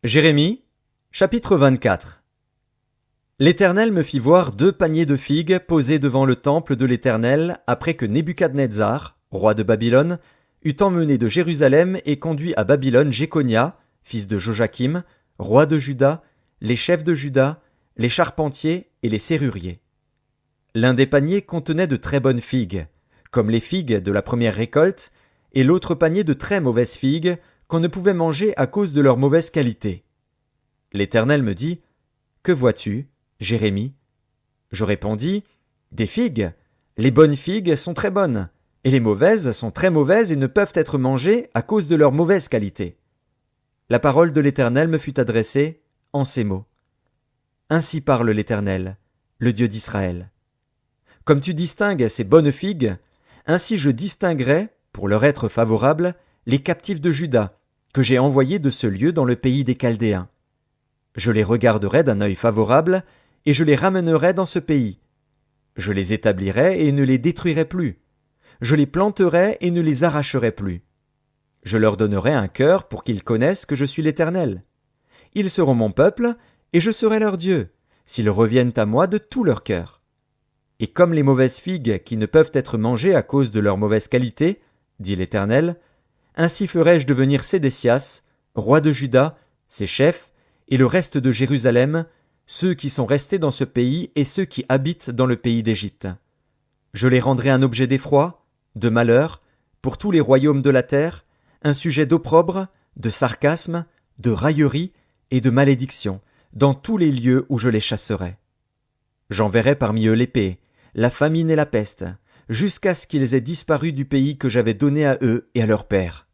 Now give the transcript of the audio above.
Jérémie, chapitre 24. L'Éternel me fit voir 2 paniers de figues posés devant le temple de l'Éternel après que Nebuchadnezzar, roi de Babylone, eut emmené de Jérusalem et conduit à Babylone Jéconia, fils de Joachim, roi de Juda, les chefs de Juda, les charpentiers et les serruriers. L'un des paniers contenait de très bonnes figues, comme les figues de la première récolte, et l'autre panier de très mauvaises figues, qu'on ne pouvait manger à cause de leur mauvaise qualité. L'Éternel me dit, « Que vois-tu, Jérémie ?» Je répondis, « Des figues. Les bonnes figues sont très bonnes, et les mauvaises sont très mauvaises et ne peuvent être mangées à cause de leur mauvaise qualité. » La parole de l'Éternel me fut adressée en ces mots. Ainsi parle l'Éternel, le Dieu d'Israël. Comme tu distingues ces bonnes figues, ainsi je distinguerai, pour leur être favorable, les captifs de Juda, que j'ai envoyés de ce lieu dans le pays des Chaldéens. Je les regarderai d'un œil favorable, et je les ramènerai dans ce pays. Je les établirai et ne les détruirai plus. Je les planterai et ne les arracherai plus. Je leur donnerai un cœur pour qu'ils connaissent que je suis l'Éternel. Ils seront mon peuple, et je serai leur Dieu, s'ils reviennent à moi de tout leur cœur. Et comme les mauvaises figues qui ne peuvent être mangées à cause de leur mauvaise qualité, dit l'Éternel, ainsi ferai-je devenir Sédécias, roi de Juda, ses chefs, et le reste de Jérusalem, ceux qui sont restés dans ce pays et ceux qui habitent dans le pays d'Égypte. Je les rendrai un objet d'effroi, de malheur, pour tous les royaumes de la terre, un sujet d'opprobre, de sarcasme, de raillerie et de malédiction, dans tous les lieux où je les chasserai. J'enverrai parmi eux l'épée, la famine et la peste, jusqu'à ce qu'ils aient disparu du pays que j'avais donné à eux et à leurs pères.